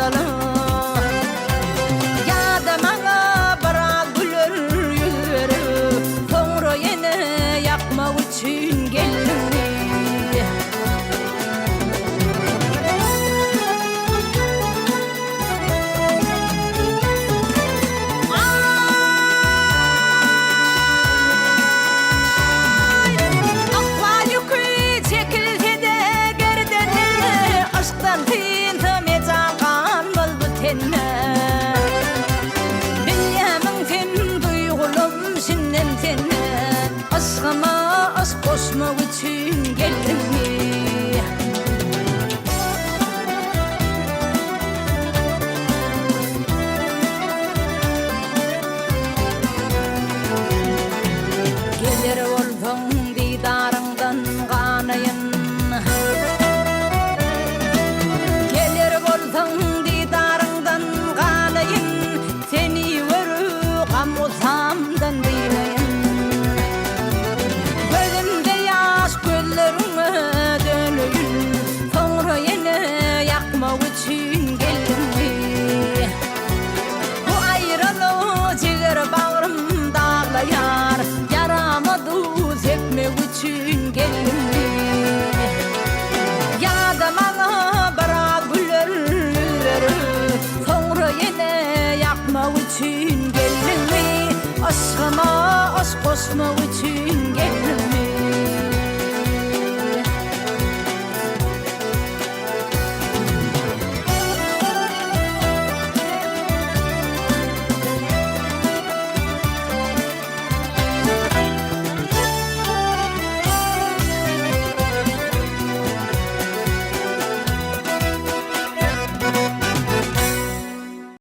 ağlalı. Ya da bana bırak güler yüzleri, sonra yine yakmak için geldim. Aşkıma aşk koşmak için geldim mi? Gelir olsun didarından kanayın, gelir olsun didarından kanayın, seni görü kamusamdan dinayın. Sonra yine yakmak için geldim mi? Bu ayrılığı ciğer bağrım dağlayar, yaramı düz etmek için geldim mi? Ya da bana bırak güler yüzleri, sonra yine yakmak için geldim mi? Aşkıma aşk koşmak için geldim mi?